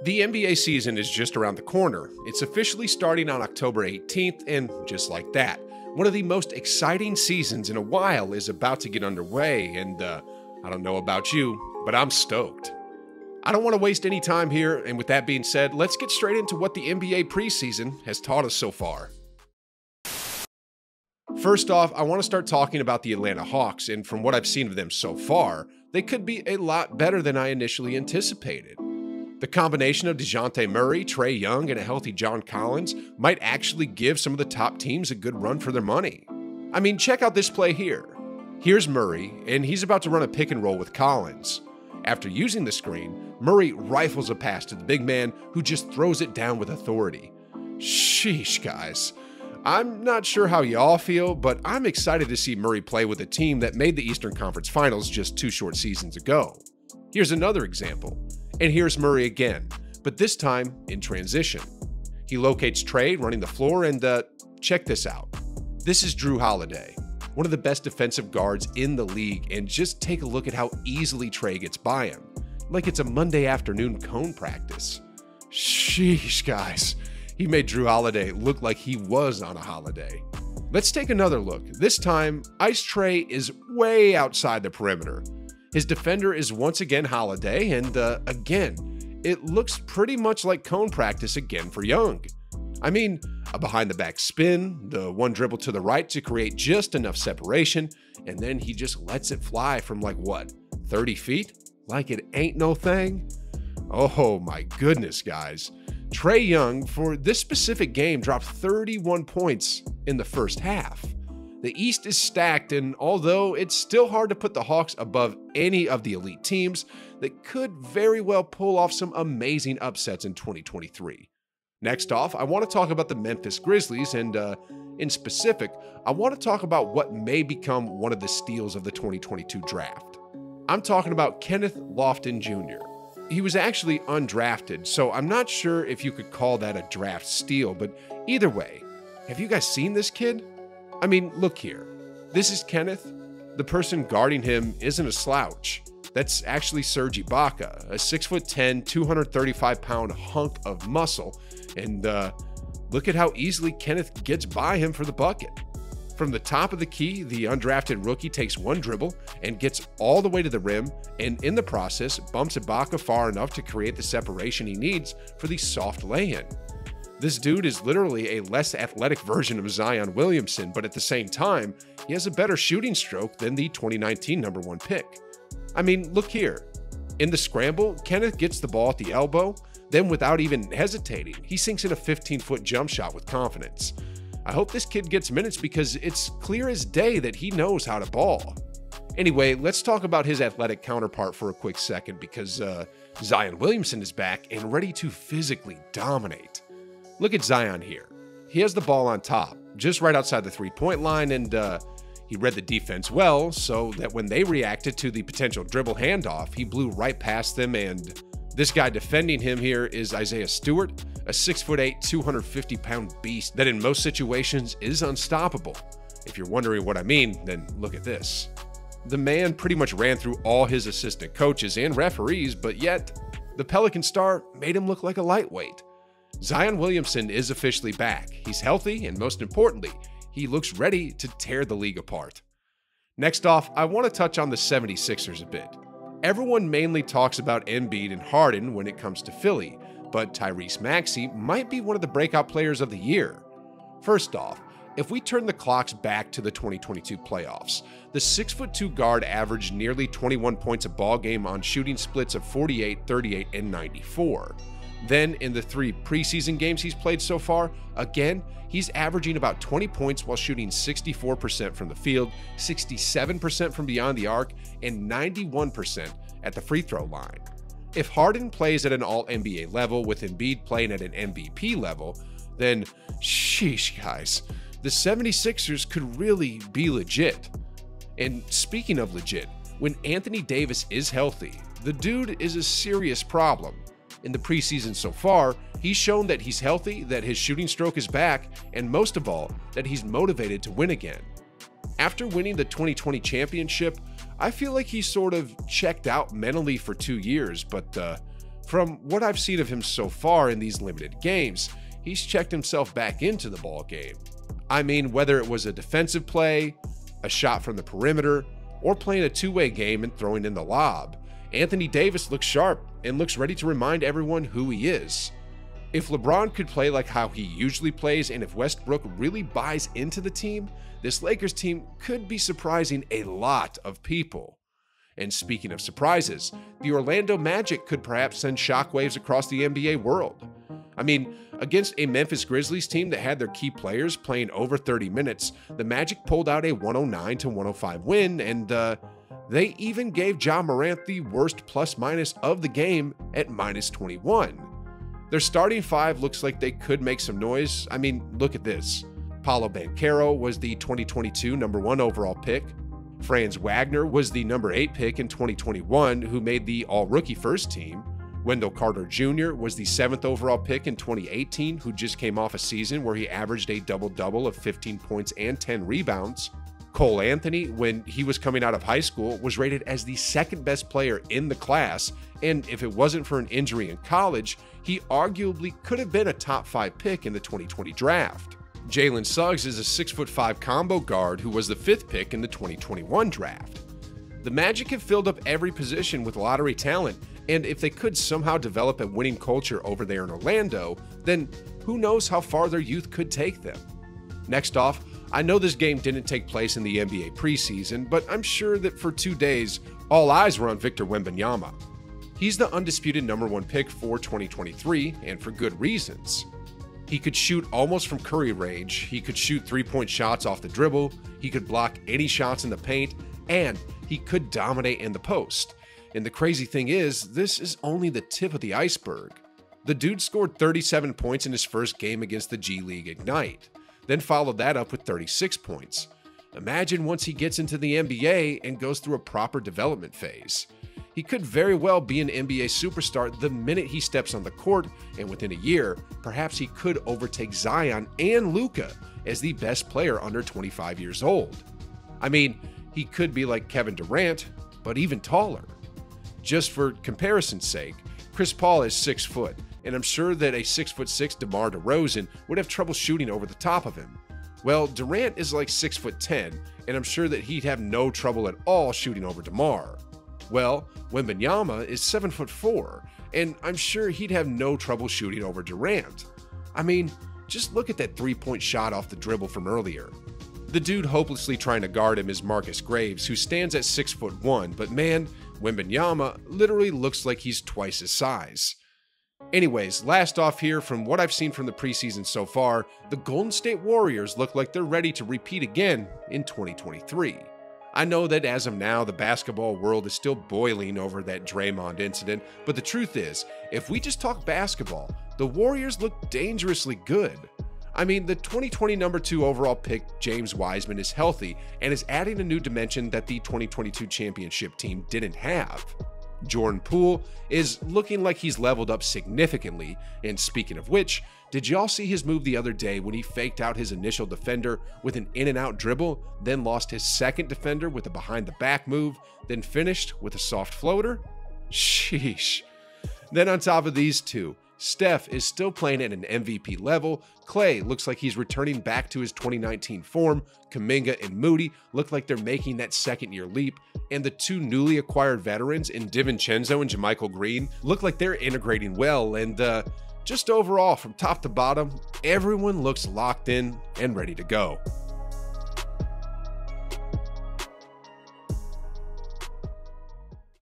The NBA season is just around the corner. It's officially starting on October 18th, and just like that, one of the most exciting seasons in a while is about to get underway, and I don't know about you, but I'm stoked. I don't want to waste any time here, and with that being said, let's get straight into what the NBA preseason has taught us so far. First off, I want to start talking about the Atlanta Hawks, and from what I've seen of them so far, they could be a lot better than I initially anticipated. The combination of DeJounte Murray, Trae Young, and a healthy John Collins might actually give some of the top teams a good run for their money. I mean, check out this play here. Here's Murray, and he's about to run a pick and roll with Collins. After using the screen, Murray rifles a pass to the big man, who just throws it down with authority. Sheesh, guys. I'm not sure how y'all feel, but I'm excited to see Murray play with a team that made the Eastern Conference Finals just 2 short seasons ago. Here's another example. And here's Murray again, but this time in transition. He locates Trae running the floor, and check this out. This is Jrue Holiday, one of the best defensive guards in the league, and just take a look at how easily Trae gets by him, like it's a Monday afternoon cone practice. Sheesh, guys. He made Jrue Holiday look like he was on a holiday. Let's take another look. This time, Ice Trae is way outside the perimeter. His defender is once again Holiday, and again, it looks pretty much like cone practice again for Young. I mean, a behind-the-back spin, the one dribble to the right to create just enough separation, and then he just lets it fly from like, what, 30 feet? Like it ain't no thing? Oh my goodness, guys. Trae Young, for this specific game, dropped 31 points in the first half. The East is stacked, and although it's still hard to put the Hawks above any of the elite teams, they could very well pull off some amazing upsets in 2023. Next off, I want to talk about the Memphis Grizzlies, and in specific, I want to talk about what may become one of the steals of the 2022 draft. I'm talking about Kenneth Lofton Jr. He was actually undrafted, so I'm not sure if you could call that a draft steal, but either way, have you guys seen this kid? I mean, look here. This is Kenneth. The person guarding him isn't a slouch. That's actually Serge Ibaka, a 6'10", 235-pound hunk of muscle. And look at how easily Kenneth gets by him for the bucket. From the top of the key, the undrafted rookie takes one dribble and gets all the way to the rim, and in the process, bumps Ibaka far enough to create the separation he needs for the soft lay-in. This dude is literally a less athletic version of Zion Williamson, but at the same time, he has a better shooting stroke than the 2019 #1 pick. I mean, look here. In the scramble, Kenneth gets the ball at the elbow, then without even hesitating, he sinks in a 15-foot jump shot with confidence. I hope this kid gets minutes because it's clear as day that he knows how to ball. Anyway, let's talk about his athletic counterpart for a quick second, because Zion Williamson is back and ready to physically dominate. Look at Zion here. He has the ball on top, just right outside the three-point line, and he read the defense well, so that when they reacted to the potential dribble handoff, he blew right past them, and this guy defending him here is Isaiah Stewart, a 6'8", 250-pound beast that in most situations is unstoppable. If you're wondering what I mean, then look at this. The man pretty much ran through all his assistant coaches and referees, but yet the Pelican star made him look like a lightweight. Zion Williamson is officially back. He's healthy, and most importantly, he looks ready to tear the league apart. Next off, I want to touch on the 76ers a bit. Everyone mainly talks about Embiid and Harden when it comes to Philly, but Tyrese Maxey might be one of the breakout players of the year. First off, if we turn the clocks back to the 2022 playoffs, the 6'2" guard averaged nearly 21 points a ball game on shooting splits of 48, 38, and 94. Then, in the 3 preseason games he's played so far, again, he's averaging about 20 points while shooting 64% from the field, 67% from beyond the arc, and 91% at the free throw line. If Harden plays at an all-NBA level with Embiid playing at an MVP level, then sheesh, guys, the 76ers could really be legit. And speaking of legit, when Anthony Davis is healthy, the dude is a serious problem. In the preseason so far, he's shown that he's healthy, that his shooting stroke is back, and most of all, that he's motivated to win again. After winning the 2020 championship, I feel like he sort of checked out mentally for 2 years, but for From what I've seen of him so far in these limited games, he's checked himself back into the ball game. I mean, whether it was a defensive play, a shot from the perimeter, or playing a two-way game and throwing in the lob, Anthony Davis looks sharp and looks ready to remind everyone who he is. If LeBron could play like how he usually plays, and if Westbrook really buys into the team, this Lakers team could be surprising a lot of people. And speaking of surprises, the Orlando Magic could perhaps send shockwaves across the NBA world. I mean, against a Memphis Grizzlies team that had their key players playing over 30 minutes, the Magic pulled out a 109-105 win, and they even gave Ja Morant the worst plus-minus of the game at -21. Their starting five looks like they could make some noise. I mean, look at this. Paolo Banchero was the 2022 #1 overall pick. Franz Wagner was the #8 pick in 2021, who made the All-Rookie First Team. Wendell Carter Jr. was the 7th overall pick in 2018, who just came off a season where he averaged a double-double of 15 points and 10 rebounds. Cole Anthony, when he was coming out of high school, was rated as the second best player in the class, and if it wasn't for an injury in college, he arguably could have been a top 5 pick in the 2020 draft. Jalen Suggs is a 6'5" combo guard who was the 5th pick in the 2021 draft. The Magic have filled up every position with lottery talent, and if they could somehow develop a winning culture over there in Orlando, then who knows how far their youth could take them. Next off, I know this game didn't take place in the NBA preseason, but I'm sure that for 2 days, all eyes were on Victor Wembanyama. He's the undisputed #1 pick for 2023, and for good reasons. He could shoot almost from Curry range, he could shoot three-point shots off the dribble, he could block any shots in the paint, and he could dominate in the post. And the crazy thing is, this is only the tip of the iceberg. The dude scored 37 points in his first game against the G League Ignite, then followed that up with 36 points. Imagine once he gets into the NBA and goes through a proper development phase. He could very well be an NBA superstar the minute he steps on the court, and within a year, perhaps he could overtake Zion and Luka as the best player under 25 years old. I mean, he could be like Kevin Durant, but even taller. Just for comparison's sake, Chris Paul is 6 foot, and I'm sure that a 6'6" DeMar DeRozan would have trouble shooting over the top of him. Well, Durant is like 6'10", and I'm sure that he'd have no trouble at all shooting over DeMar. Well, Wembanyama is 7'4", and I'm sure he'd have no trouble shooting over Durant. I mean, just look at that three-point shot off the dribble from earlier. The dude hopelessly trying to guard him is Marcus Graves, who stands at 6'1", but man, Wembanyama literally looks like he's twice his size. Anyways, last off here, from what I've seen from the preseason so far, the Golden State Warriors look like they're ready to repeat again in 2023. I know that as of now, the basketball world is still boiling over that Draymond incident, but the truth is, if we just talk basketball, the Warriors look dangerously good. I mean, the 2020 #2 overall pick, James Wiseman, is healthy and is adding a new dimension that the 2022 championship team didn't have. Jordan Poole is looking like he's leveled up significantly, and speaking of which, did y'all see his move the other day when he faked out his initial defender with an in-and-out dribble, then lost his second defender with a behind-the-back move, then finished with a soft floater? Sheesh. Then on top of these two, Steph is still playing at an MVP level, Clay looks like he's returning back to his 2019 form, Kuminga and Moody look like they're making that second-year leap, and the two newly acquired veterans in DiVincenzo and JaMychal Green look like they're integrating well, and just overall, from top to bottom, everyone looks locked in and ready to go.